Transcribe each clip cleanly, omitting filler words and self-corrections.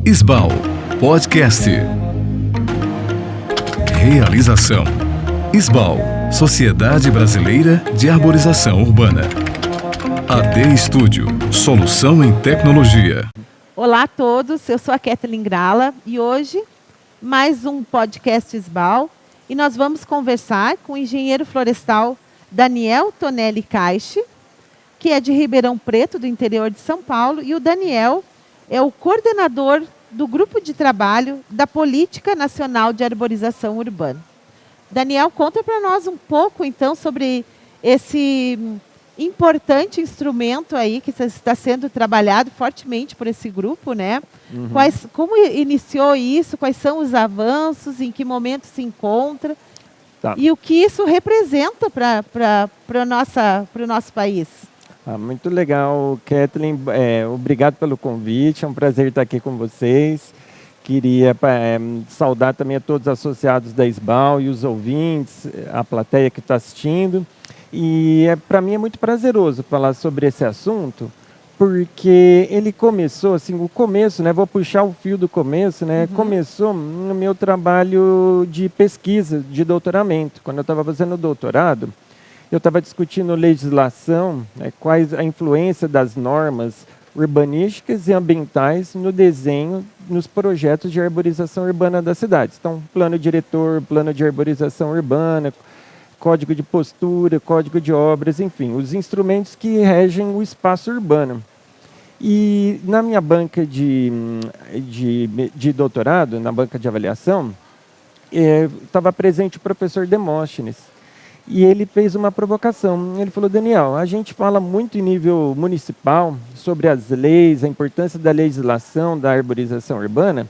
Isbal Podcast. Realização: Isbal, Sociedade Brasileira de Arborização Urbana. AD Estúdio, solução em tecnologia. Olá a todos, eu sou a Kathleen Grala e hoje mais um podcast Isbal e nós vamos conversar com o engenheiro florestal Daniel Tonelli Caixe, que é de Ribeirão Preto, do interior de São Paulo, e o Daniel é o coordenador do Grupo de Trabalho da Política Nacional de Arborização Urbana. Daniel, conta para nós um pouco, então, sobre esse importante instrumento aí que está sendo trabalhado fortemente por esse grupo, né? Como iniciou isso, quais são os avanços, em que momento se encontra, e o que isso representa para o nosso país. Muito legal, Kathleen. Obrigado pelo convite, é um prazer estar aqui com vocês. Queria saudar também a todos os associados da Isbal e os ouvintes, a plateia que está assistindo. E para mim é muito prazeroso falar sobre esse assunto, porque ele começou, assim, o começo, né? Vou puxar o fio do começo, né? Começou no meu trabalho de pesquisa, de doutoramento. Quando eu estava fazendo o doutorado, eu estava discutindo legislação, né, quais a influência das normas urbanísticas e ambientais no desenho, nos projetos de arborização urbana das cidades. Então, plano diretor, plano de arborização urbana, código de postura, código de obras, enfim, os instrumentos que regem o espaço urbano. E na minha banca de doutorado, na banca de avaliação, estava presente o professor Demóstenes. E ele fez uma provocação. Ele falou: Daniel, a gente fala muito em nível municipal sobre as leis, a importância da legislação, da arborização urbana,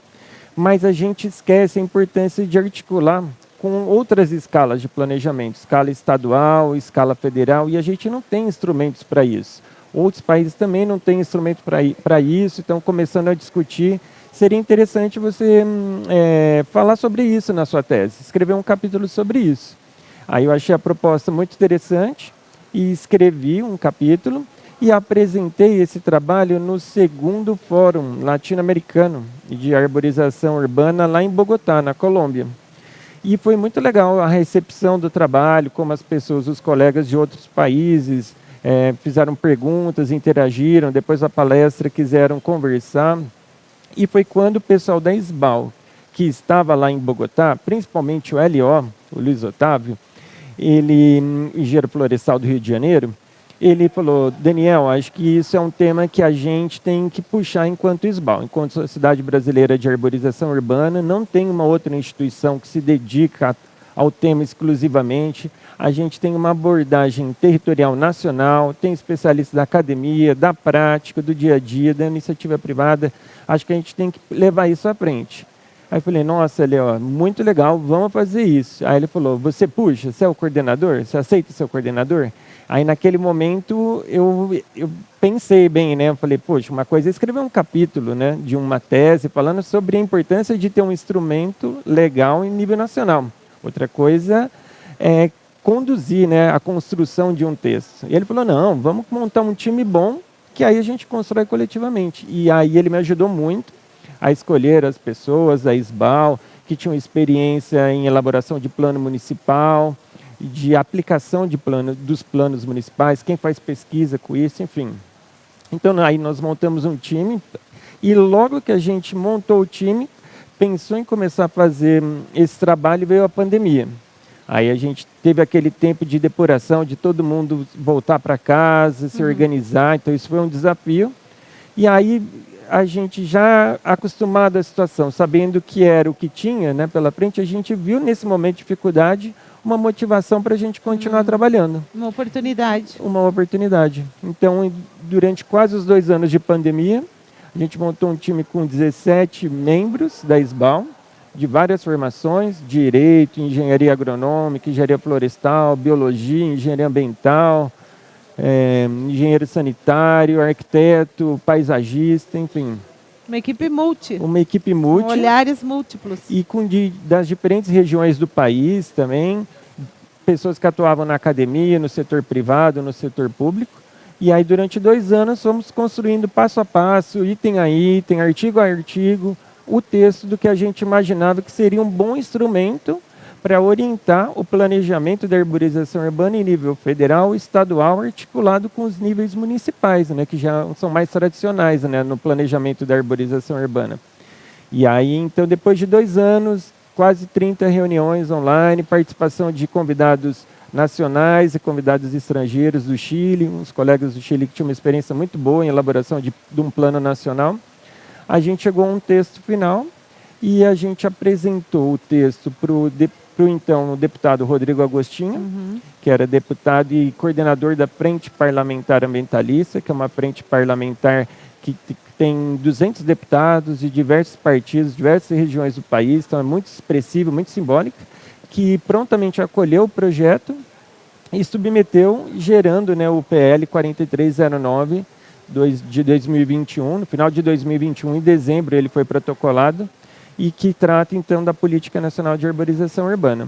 mas a gente esquece a importância de articular com outras escalas de planejamento, escala estadual, escala federal, e a gente não tem instrumentos para isso. Outros países também não têm instrumento para isso, estão começando a discutir. Seria interessante você falar sobre isso na sua tese, escrever um capítulo sobre isso. Aí eu achei a proposta muito interessante e escrevi um capítulo e apresentei esse trabalho no segundo Fórum Latino-Americano de Arborização Urbana lá em Bogotá, na Colômbia. E foi muito legal a recepção do trabalho, como as pessoas, os colegas de outros países fizeram perguntas, interagiram, depois da palestra quiseram conversar. E foi quando o pessoal da Isbal, que estava lá em Bogotá, principalmente o LO, o Luiz Otávio, ele, engenheiro florestal do Rio de Janeiro, ele falou: Daniel, acho que isso é um tema que a gente tem que puxar enquanto Isbal, enquanto Sociedade Brasileira de Arborização Urbana, não tem uma outra instituição que se dedica ao tema exclusivamente. A gente tem uma abordagem territorial nacional, tem especialistas da academia, da prática, do dia a dia, da iniciativa privada. Acho que a gente tem que levar isso à frente. Aí eu falei: nossa, Léo, muito legal, vamos fazer isso. Aí ele falou: você puxa, você é o coordenador? Você aceita ser o coordenador? Aí naquele momento eu pensei bem, né? Eu falei: poxa, uma coisa é escrever um capítulo, né, de uma tese falando sobre a importância de ter um instrumento legal em nível nacional. Outra coisa é conduzir, né, a construção de um texto. E ele falou: não, vamos montar um time bom, que aí a gente constrói coletivamente. E aí ele me ajudou muito a escolher as pessoas da Isbal, que tinham experiência em elaboração de plano municipal, de aplicação dos planos municipais, quem faz pesquisa com isso, enfim. Então, aí nós montamos um time, e logo que a gente montou o time, pensou em começar a fazer esse trabalho, veio a pandemia. Aí a gente teve aquele tempo de depuração, de todo mundo voltar para casa, se organizar, então isso foi um desafio. E aí a gente já acostumado à situação, sabendo que era o que tinha, né, pela frente, a gente viu nesse momento de dificuldade uma motivação para a gente continuar trabalhando. Uma oportunidade. Uma oportunidade. Então, durante quase os 2 anos de pandemia, a gente montou um time com 17 membros da Isbal, de várias formações: direito, engenharia agronômica, engenharia florestal, biologia, engenharia ambiental, engenheiro sanitário, arquiteto, paisagista, enfim. Uma equipe multi. Uma equipe multi. Com olhares múltiplos. E das diferentes regiões do país também, pessoas que atuavam na academia, no setor privado, no setor público. E aí, durante 2 anos, fomos construindo passo a passo, item a item, artigo a artigo, o texto do que a gente imaginava que seria um bom instrumento para orientar o planejamento da arborização urbana em nível federal, estadual, articulado com os níveis municipais, né, que já são mais tradicionais, né, no planejamento da arborização urbana. E aí, então, depois de 2 anos, quase 30 reuniões online, participação de convidados nacionais e convidados estrangeiros do Chile, uns colegas do Chile que tinham uma experiência muito boa em elaboração de um plano nacional, a gente chegou a um texto final e a gente apresentou o texto para o então deputado Rodrigo Agostinho, que era deputado e coordenador da Frente Parlamentar Ambientalista, que é uma frente parlamentar que tem 200 deputados de diversos partidos, diversas regiões do país, então é muito expressivo, muito simbólico, que prontamente acolheu o projeto e submeteu, gerando, né, o PL 4309 de 2021. No final de 2021, em dezembro, ele foi protocolado e que trata, então, da Política Nacional de Arborização Urbana.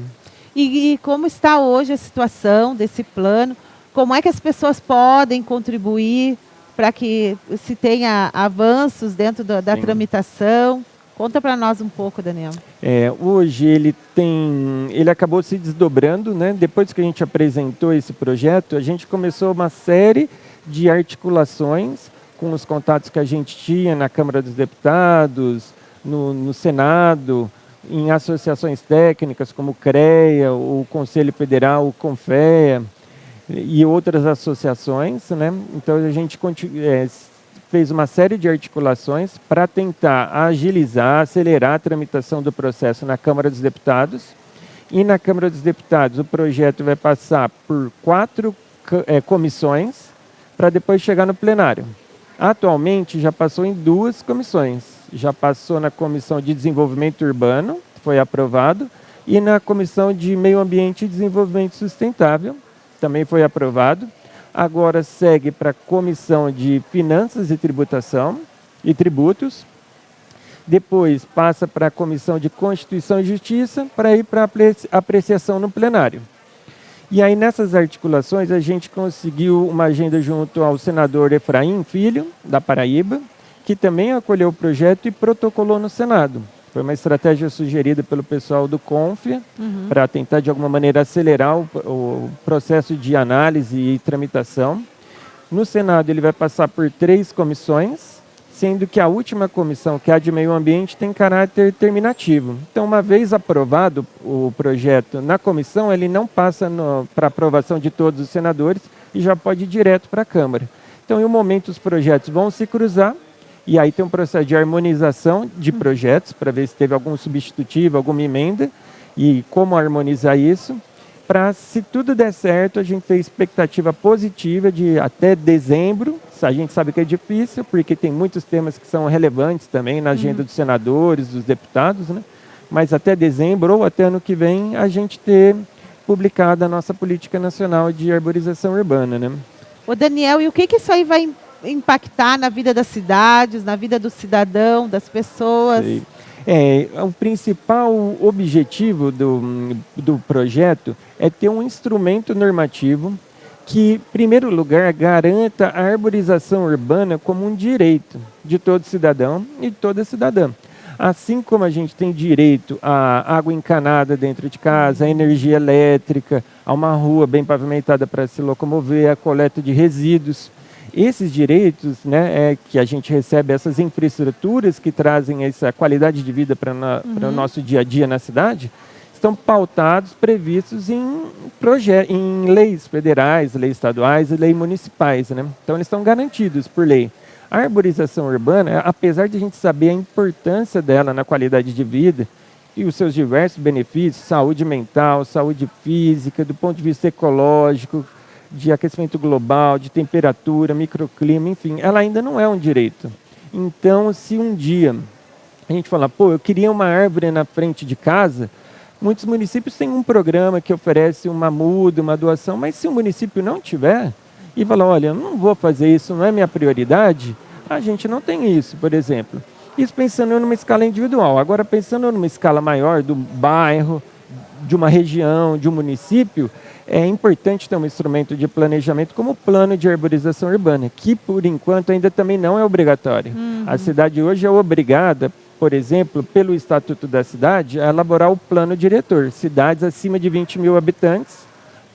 E como está hoje a situação desse plano? Como é que as pessoas podem contribuir para que se tenha avanços dentro da tramitação? Conta para nós um pouco, Daniel. Hoje ele acabou se desdobrando, né? Depois que a gente apresentou esse projeto, a gente começou uma série de articulações com os contatos que a gente tinha na Câmara dos Deputados, no Senado, em associações técnicas como o CREA, o Conselho Federal, o CONFEA e outras associações, né? Então a gente fez uma série de articulações para tentar agilizar, acelerar a tramitação do processo na Câmara dos Deputados. E na Câmara dos Deputados o projeto vai passar por 4 comissões para depois chegar no plenário. Atualmente já passou em 2 comissões. Já passou na Comissão de Desenvolvimento Urbano, foi aprovado, e na Comissão de Meio Ambiente e Desenvolvimento Sustentável, também foi aprovado. Agora segue para a Comissão de Finanças e Tributação e Tributos. Depois passa para a Comissão de Constituição e Justiça para ir para a apreciação no plenário. E aí nessas articulações a gente conseguiu uma agenda junto ao senador Efraim Filho, da Paraíba, que também acolheu o projeto e protocolou no Senado. Foi uma estratégia sugerida pelo pessoal do CONFEA para tentar, de alguma maneira, acelerar o processo de análise e tramitação. No Senado, ele vai passar por 3 comissões, sendo que a última comissão, que é a de Meio Ambiente, tem caráter terminativo. Então, uma vez aprovado o projeto na comissão, ele não passa para aprovação de todos os senadores e já pode ir direto para a Câmara. Então, em um momento, os projetos vão se cruzar, e aí tem um processo de harmonização de projetos, para ver se teve algum substitutivo, alguma emenda, e como harmonizar isso, para, se tudo der certo, a gente tem expectativa positiva de até dezembro. A gente sabe que é difícil, porque tem muitos temas que são relevantes também na agenda dos senadores, dos deputados, né? Mas até dezembro ou até ano que vem, a gente ter publicada a nossa Política Nacional de Arborização Urbana, né? Ô Daniel, e o que isso aí vai impactar na vida das cidades, na vida do cidadão, das pessoas? Sei. O principal objetivo do projeto é ter um instrumento normativo que, em primeiro lugar, garanta a arborização urbana como um direito de todo cidadão e de toda cidadã. Assim como a gente tem direito à água encanada dentro de casa, à energia elétrica, a uma rua bem pavimentada para se locomover, a coleta de resíduos. Esses direitos, né, que a gente recebe, essas infraestruturas que trazem essa qualidade de vida para o nosso dia a dia na cidade, estão pautados, previstos em leis federais, leis estaduais e leis municipais, né? Então, eles estão garantidos por lei. A arborização urbana, apesar de a gente saber a importância dela na qualidade de vida e os seus diversos benefícios, saúde mental, saúde física, do ponto de vista ecológico, de aquecimento global, de temperatura, microclima, enfim, ela ainda não é um direito. Então, se um dia a gente falar, eu queria uma árvore na frente de casa, muitos municípios têm um programa que oferece uma muda, uma doação, mas se o município não tiver, e falar, olha, eu não vou fazer isso, não é minha prioridade, a gente não tem isso, por exemplo. Isso pensando numa escala individual. Agora, pensando numa escala maior, do bairro, de uma região, de um município, é importante ter um instrumento de planejamento como o plano de arborização urbana, que por enquanto ainda também não é obrigatório. A cidade hoje é obrigada, por exemplo, pelo Estatuto da Cidade, a elaborar o plano diretor. Cidades acima de 20 mil habitantes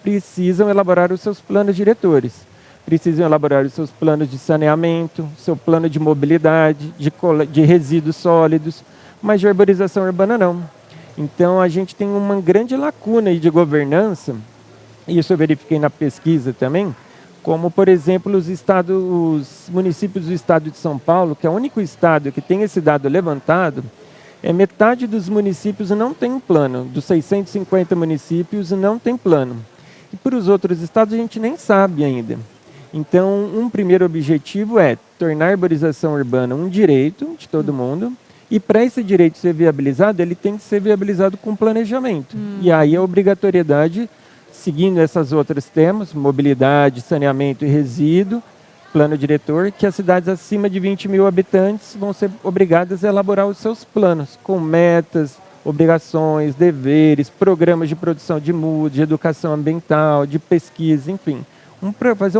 precisam elaborar os seus planos diretores. Precisam elaborar os seus planos de saneamento, seu plano de mobilidade, de resíduos sólidos, mas de arborização urbana não. Então a gente tem uma grande lacuna aí de governança, e isso eu verifiquei na pesquisa também, como, por exemplo, os municípios do estado de São Paulo, que é o único estado que tem esse dado levantado, metade dos municípios não tem um plano, dos 650 municípios não tem plano. E para os outros estados a gente nem sabe ainda. Então, um primeiro objetivo é tornar a arborização urbana um direito de todo mundo, e para esse direito ser viabilizado, ele tem que ser viabilizado com planejamento. E aí a obrigatoriedade, seguindo essas outras temas, mobilidade, saneamento e resíduo, plano diretor, que as cidades acima de 20 mil habitantes vão ser obrigadas a elaborar os seus planos, com metas, obrigações, deveres, programas de produção de muda, de educação ambiental, de pesquisa, enfim. Fazer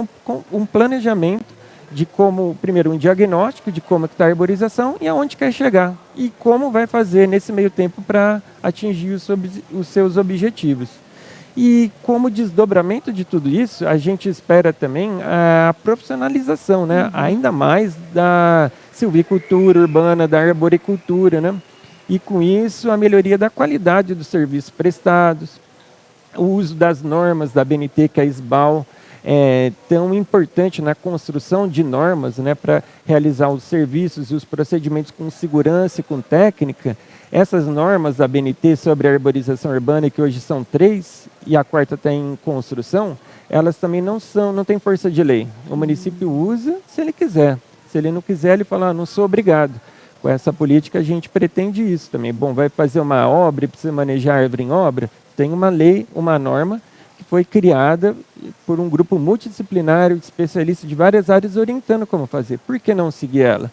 um planejamento de como, primeiro, um diagnóstico de como está a arborização e aonde quer chegar. E como vai fazer nesse meio tempo para atingir os seus objetivos. E como desdobramento de tudo isso, a gente espera também a profissionalização, né? Ainda mais da silvicultura urbana, da arboricultura, né? E com isso a melhoria da qualidade dos serviços prestados, o uso das normas da ABNT, que é a SBAL, é tão importante na construção de normas, né, para realizar os serviços e os procedimentos com segurança e com técnica. Essas normas da ABNT sobre a arborização urbana, que hoje são 3, e a 4ª está em construção, elas também não têm força de lei. O município usa se ele quiser. Se ele não quiser, ele fala, não sou obrigado. Com essa política a gente pretende isso também. Bom, vai fazer uma obra e precisa manejar árvore em obra? Tem uma lei, uma norma, que foi criada por um grupo multidisciplinar de especialistas de várias áreas orientando como fazer. Por que não seguir ela?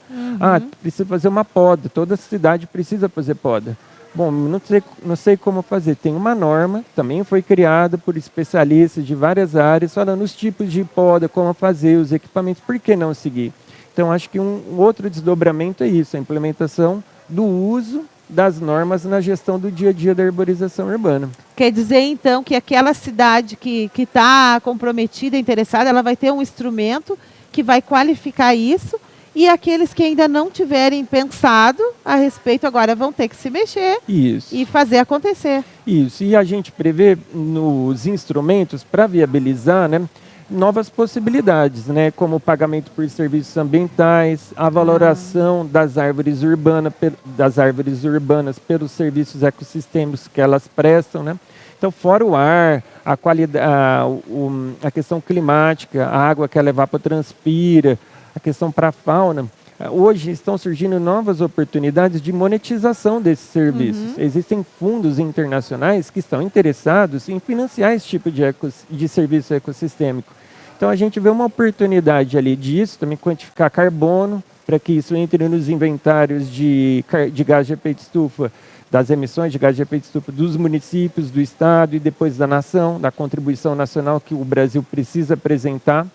Precisa fazer uma poda, toda cidade precisa fazer poda. Bom, não sei como fazer. Tem uma norma, também foi criada por especialistas de várias áreas, falando os tipos de poda, como fazer, os equipamentos, por que não seguir? Então, acho que um outro desdobramento é isso, a implementação do uso das normas na gestão do dia a dia da arborização urbana. Quer dizer, então, que aquela cidade que está comprometida, interessada, ela vai ter um instrumento que vai qualificar isso, e aqueles que ainda não tiverem pensado a respeito agora vão ter que se mexer e fazer acontecer. Isso, e a gente prevê nos instrumentos para viabilizar, né, novas possibilidades, né, como o pagamento por serviços ambientais, a valoração das árvores urbanas pelos serviços ecossistêmicos que elas prestam, né? Então, fora o ar, a qualidade, a questão climática, a água que ela evapotranspira, a questão para a fauna, hoje estão surgindo novas oportunidades de monetização desses serviços. Existem fundos internacionais que estão interessados em financiar esse tipo de serviço ecossistêmico. Então a gente vê uma oportunidade ali disso, também quantificar carbono, para que isso entre nos inventários de gás de efeito estufa, das emissões de gás de efeito estufa dos municípios, do estado e depois da nação, da contribuição nacional que o Brasil precisa apresentar.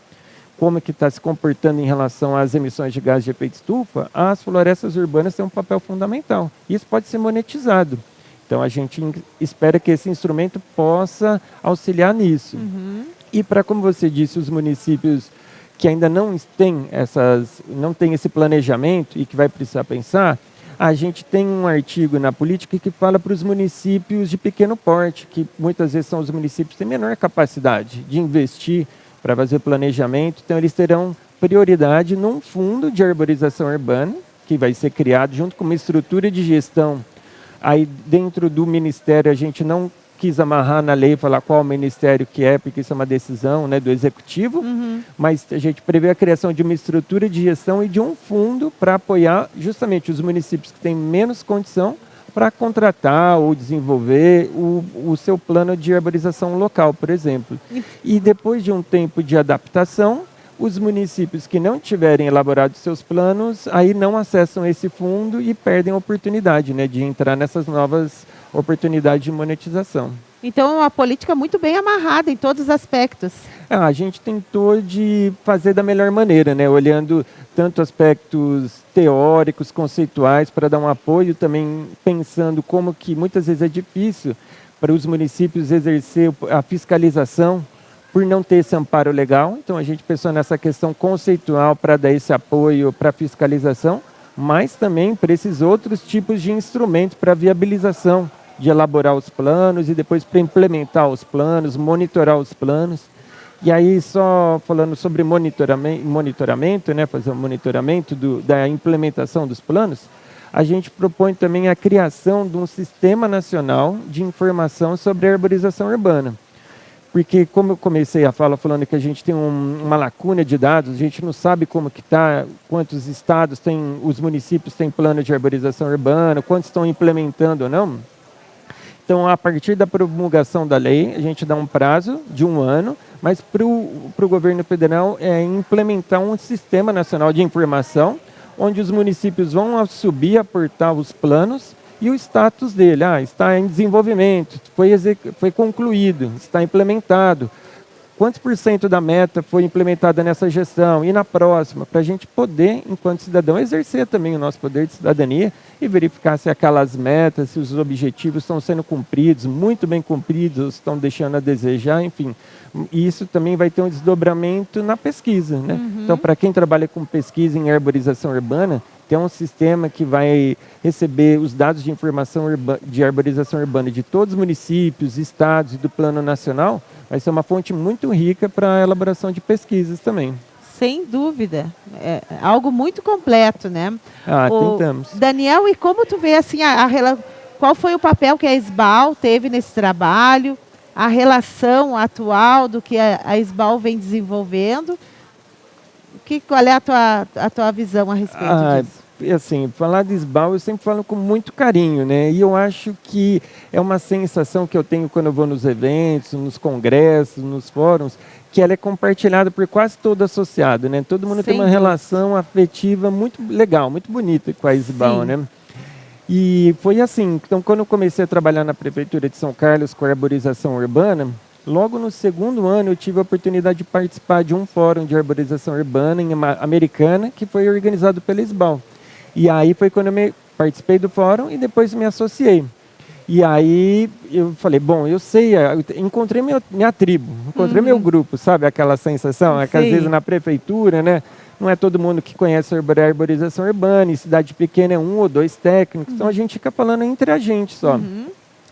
Como é que está se comportando em relação às emissões de gás de efeito estufa, as florestas urbanas têm um papel fundamental. Isso pode ser monetizado. Então, a gente espera que esse instrumento possa auxiliar nisso. E para, como você disse, os municípios que ainda não têm esse planejamento e que vai precisar pensar, a gente tem um artigo na política que fala para os municípios de pequeno porte, que muitas vezes são os municípios que têm menor capacidade de investir para fazer planejamento, então eles terão prioridade num fundo de arborização urbana, que vai ser criado junto com uma estrutura de gestão. Aí dentro do Ministério a gente não quis amarrar na lei e falar qual ministério que é, porque isso é uma decisão, né, do Executivo, mas a gente prevê a criação de uma estrutura de gestão e de um fundo para apoiar justamente os municípios que têm menos condição para contratar ou desenvolver o seu plano de arborização local, por exemplo. E depois de um tempo de adaptação, os municípios que não tiverem elaborado seus planos, aí não acessam esse fundo e perdem a oportunidade, né, de entrar nessas novas oportunidades de monetização. Então, é uma política muito bem amarrada em todos os aspectos. A gente tentou de fazer da melhor maneira, né? Olhando tanto aspectos teóricos, conceituais, para dar um apoio, também pensando como que muitas vezes é difícil para os municípios exercer a fiscalização por não ter esse amparo legal. Então, a gente pensou nessa questão conceitual para dar esse apoio para a fiscalização, mas também para esses outros tipos de instrumentos para viabilização, de elaborar os planos e depois para implementar os planos, monitorar os planos. E aí, só falando sobre monitoramento, né, fazer um monitoramento da implementação dos planos, a gente propõe também a criação de um sistema nacional de informação sobre a arborização urbana. Porque, como eu comecei a fala falando que a gente tem uma lacuna de dados, a gente não sabe como que está, quantos estados têm, os municípios têm plano de arborização urbana, quantos estão implementando ou não. Então, a partir da promulgação da lei, a gente dá um prazo de 1 ano, mas para o governo federal é implementar um sistema nacional de informação, onde os municípios vão subir, aportar os planos e o status dele. Está em desenvolvimento, foi concluído, está implementado. Quantos % da meta foi implementada nessa gestão e na próxima, para a gente poder, enquanto cidadão, exercer também o nosso poder de cidadania e verificar se aquelas metas, se os objetivos estão sendo cumpridos, muito bem cumpridos, estão deixando a desejar, enfim. E isso também vai ter um desdobramento na pesquisa, né? Então, para quem trabalha com pesquisa em arborização urbana, tem um sistema que vai receber os dados de informação de arborização urbana de todos os municípios, estados e do Plano Nacional, vai ser uma fonte muito rica para a elaboração de pesquisas também. Sem dúvida. É algo muito completo, né? Tentamos. Daniel, e como tu vê assim, qual foi o papel que a SBAL teve nesse trabalho, a relação atual do que a SBAL vem desenvolvendo? Qual é a tua visão a respeito disso? Assim, falar de SBAL eu sempre falo com muito carinho, né? E eu acho que é uma sensação que eu tenho quando eu vou nos eventos, nos congressos, nos fóruns, que ela é compartilhada por quase todo associado, né? Todo mundo tem uma relação afetiva muito legal, muito bonita com a SBAL, né? E foi assim, então quando eu comecei a trabalhar na Prefeitura de São Carlos com a arborização urbana, logo no 2º ano eu tive a oportunidade de participar de um fórum de arborização urbana em Americana, que foi organizado pela SBAL. E aí foi quando eu participei do fórum e depois me associei. E aí eu falei, bom, eu sei, encontrei minha tribo, encontrei meu grupo, sabe? Aquela sensação, que às vezes na prefeitura, né? Não é todo mundo que conhece a arborização urbana, em cidade pequena é 1 ou 2 técnicos, então a gente fica falando entre a gente só.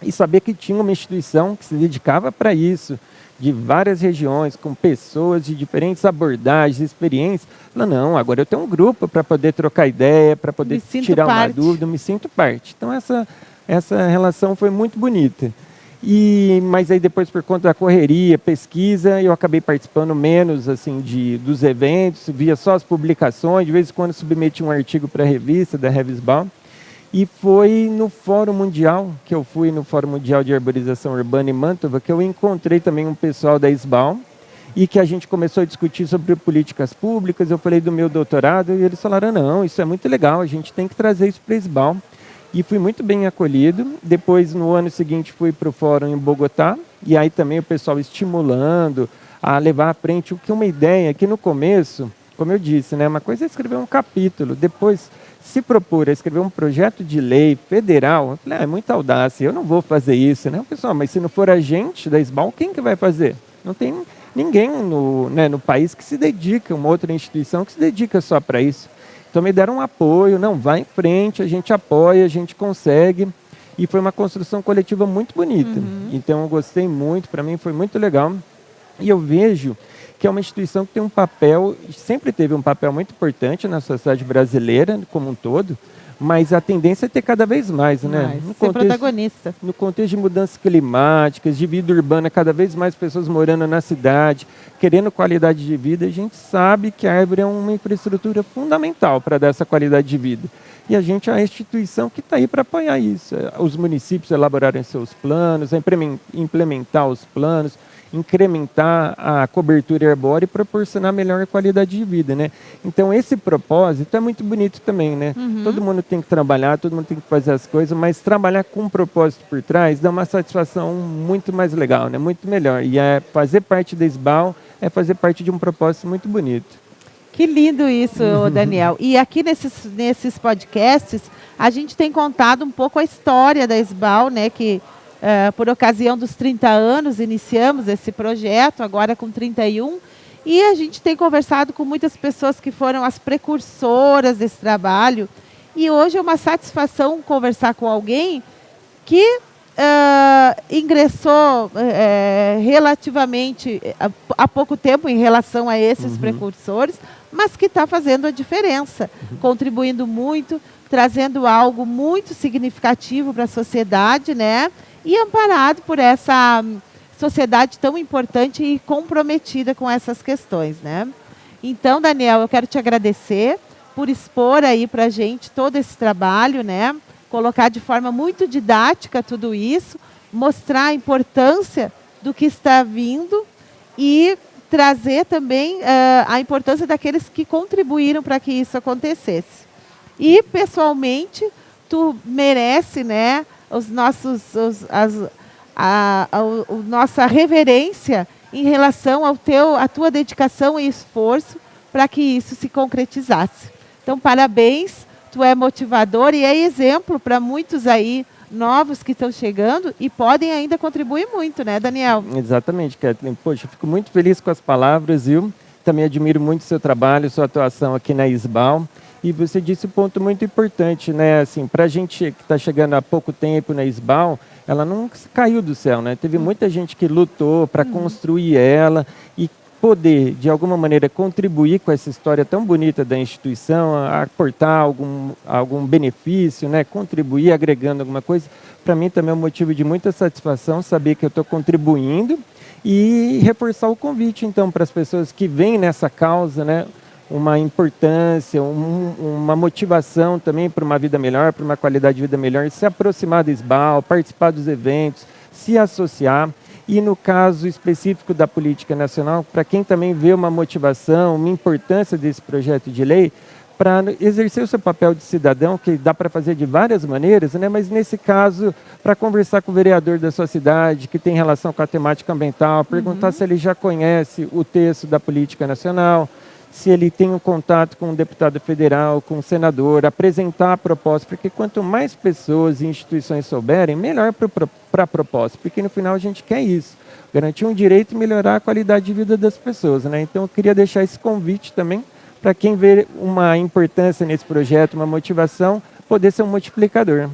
E saber que tinha uma instituição que se dedicava para isso, de várias regiões, com pessoas de diferentes abordagens, experiências. Não, agora eu tenho um grupo para poder trocar ideia, para poder tirar uma dúvida, eu me sinto parte. Então essa relação foi muito bonita. Mas aí depois, por conta da correria, pesquisa, eu acabei participando menos assim, dos eventos, via só as publicações, de vez em quando submeti um artigo para a revista da Revisbal. E foi no Fórum Mundial, que eu fui no Fórum Mundial de Arborização Urbana em Mantova, que eu encontrei também um pessoal da SBAL e que a gente começou a discutir sobre políticas públicas. Eu falei do meu doutorado e eles falaram, não, isso é muito legal, a gente tem que trazer isso para a SBAL. E fui muito bem acolhido. Depois, no ano seguinte, fui para o fórum em Bogotá, e aí também o pessoal estimulando a levar à frente o que uma ideia que no começo, como eu disse, né, uma coisa é escrever um capítulo, depois se propor a escrever um projeto de lei federal. Eu falei, é muita audácia, eu não vou fazer isso, né? Pessoal, mas se não for a gente da SBAL, quem que vai fazer? Não tem ninguém no país que se dedica, uma outra instituição que se dedica só para isso. Então me deram um apoio, não, vai em frente, a gente apoia, a gente consegue. E foi uma construção coletiva muito bonita. Então eu gostei muito, para mim foi muito legal. E eu vejo que é uma instituição que tem um papel, sempre teve um papel muito importante na sociedade brasileira como um todo, mas a tendência é ter cada vez mais, né? Ser protagonista. No contexto de mudanças climáticas, de vida urbana, cada vez mais pessoas morando na cidade, querendo qualidade de vida, a gente sabe que a árvore é uma infraestrutura fundamental para dar essa qualidade de vida. E a gente é a instituição que está aí para apoiar isso. Os municípios elaborarem seus planos, implementar os planos, incrementar a cobertura arbórea e proporcionar melhor qualidade de vida, né? Então, esse propósito é muito bonito também, né? Todo mundo tem que trabalhar, todo mundo tem que fazer as coisas, mas trabalhar com um propósito por trás dá uma satisfação muito mais legal, né? Muito melhor. E fazer parte da SBAL é fazer parte de um propósito muito bonito. Que lindo isso, Daniel. E aqui nesses podcasts, a gente tem contado um pouco a história da SBAL, né? Que por ocasião dos 30 anos iniciamos esse projeto, agora com 31. E a gente tem conversado com muitas pessoas que foram as precursoras desse trabalho. E hoje é uma satisfação conversar com alguém que ingressou relativamente há pouco tempo em relação a esses precursores, mas que está fazendo a diferença, contribuindo muito, trazendo algo muito significativo para a sociedade, né? E amparado por essa sociedade tão importante e comprometida com essas questões, né? Então, Daniel, eu quero te agradecer por expor aí para a gente todo esse trabalho, né? Colocar de forma muito didática tudo isso, mostrar a importância do que está vindo e trazer também a importância daqueles que contribuíram para que isso acontecesse. E, pessoalmente, tu merece, né, nossa reverência em relação à tua dedicação e esforço para que isso se concretizasse. Então, parabéns, tu é motivador e é exemplo para muitos aí novos que estão chegando e podem ainda contribuir muito, né, Daniel? Exatamente, Kathleen. Poxa, eu fico muito feliz com as palavras, viu? Também admiro muito o seu trabalho, sua atuação aqui na SBAL. E você disse um ponto muito importante, né? Assim, para a gente que está chegando há pouco tempo na SBAL, ela não caiu do céu, né? Teve muita gente que lutou para construir ela e poder, de alguma maneira, contribuir com essa história tão bonita da instituição, aportar algum benefício, né? Contribuir, agregando alguma coisa. Para mim também é um motivo de muita satisfação saber que eu estou contribuindo e reforçar o convite, então, para as pessoas que vêm nessa causa, né? Uma importância, uma motivação também para uma vida melhor, para uma qualidade de vida melhor, se aproximar da SBAL, participar dos eventos, se associar. E no caso específico da política nacional, para quem também vê uma motivação, uma importância desse projeto de lei, para exercer o seu papel de cidadão, que dá para fazer de várias maneiras, né? Mas nesse caso, para conversar com o vereador da sua cidade, que tem relação com a temática ambiental, perguntar se ele já conhece o texto da política nacional, se ele tem um contato com um deputado federal, com um senador, apresentar a proposta, porque quanto mais pessoas e instituições souberem, melhor para a proposta, porque no final a gente quer isso, garantir um direito e melhorar a qualidade de vida das pessoas, né? Então eu queria deixar esse convite também para quem vê uma importância nesse projeto, uma motivação, poder ser um multiplicador.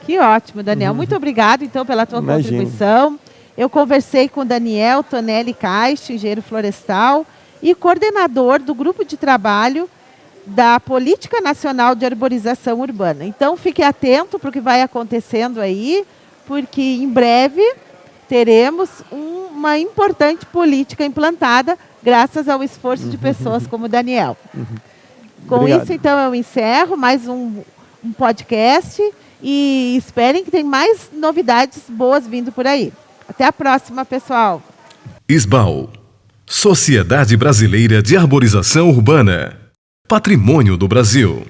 Que ótimo, Daniel. Muito obrigado, então, pela tua contribuição. Eu conversei com o Daniel Tonelli Caixa, engenheiro florestal, e coordenador do grupo de trabalho da Política Nacional de Arborização Urbana. Então, fique atento para o que vai acontecendo aí, porque em breve teremos uma importante política implantada graças ao esforço de pessoas como o Daniel. Com Obrigado. isso, então, eu encerro mais um podcast e esperem que tem mais novidades boas vindo por aí. Até a próxima, pessoal. SBAL, Sociedade Brasileira de Arborização Urbana. Patrimônio do Brasil.